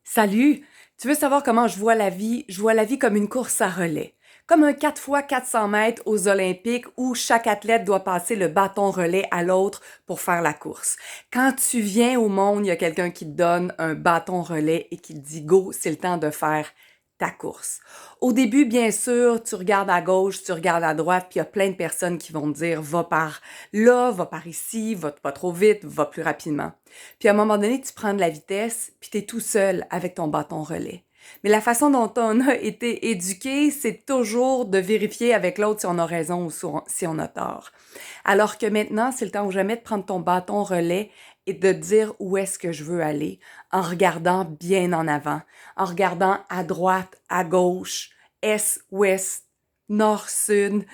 Salut! Tu veux savoir comment je vois la vie? Je vois la vie comme une course à relais. Comme un 4 fois 400 mètres aux Olympiques où chaque athlète doit passer le bâton relais à l'autre pour faire la course. Quand tu viens au monde, il y a quelqu'un qui te donne un bâton relais et qui te dit go, c'est le temps de faire ta course. Au début, bien sûr, tu regardes à gauche, tu regardes à droite, puis il y a plein de personnes qui vont te dire va par là, va par ici, va pas trop vite, va plus rapidement. Puis à un moment donné, tu prends de la vitesse, puis tu es tout seul avec ton bâton relais. Mais la façon dont on a été éduqué, c'est toujours de vérifier avec l'autre si on a raison ou si on a tort. Alors que maintenant, c'est le temps ou jamais de prendre ton bâton relais et de dire où est-ce que je veux aller en regardant bien en avant, en regardant à droite, à gauche, est, ouest, nord, sud,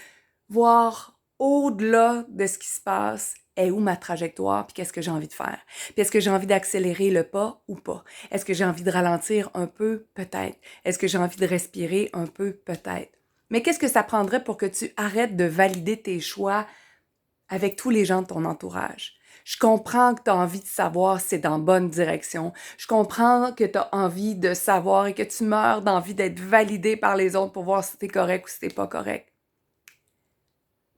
voir au-delà de ce qui se passe est où ma trajectoire, puis qu'est-ce que j'ai envie de faire. Puis est-ce que j'ai envie d'accélérer le pas ou pas? Est-ce que j'ai envie de ralentir un peu? Peut-être. Est-ce que j'ai envie de respirer un peu? Peut-être. Mais qu'est-ce que ça prendrait pour que tu arrêtes de valider tes choix avec tous les gens de ton entourage? Je comprends que tu as envie de savoir si c'est dans la bonne direction. Je comprends que tu as envie de savoir et que tu meurs d'envie d'être validé par les autres pour voir si t'es correct ou si t'es pas correct.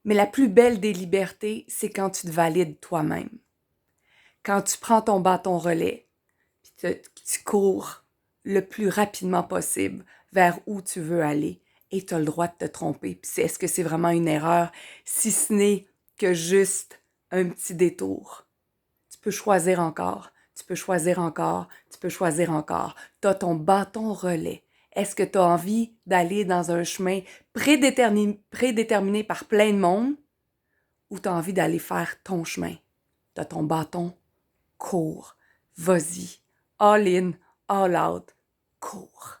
Mais la plus belle des libertés, c'est quand tu te valides toi-même. Quand tu prends ton bâton relais, puis tu cours le plus rapidement possible vers où tu veux aller et tu as le droit de te tromper. Puis est-ce que c'est vraiment une erreur, si ce n'est que juste un petit détour? Tu peux choisir encore, tu peux choisir encore, tu peux choisir encore. Tu as ton bâton relais. Est-ce que tu as envie d'aller dans un chemin prédéterminé par plein de monde ou tu as envie d'aller faire ton chemin? Tu as ton bâton, cours, vas-y, all in, all out, cours.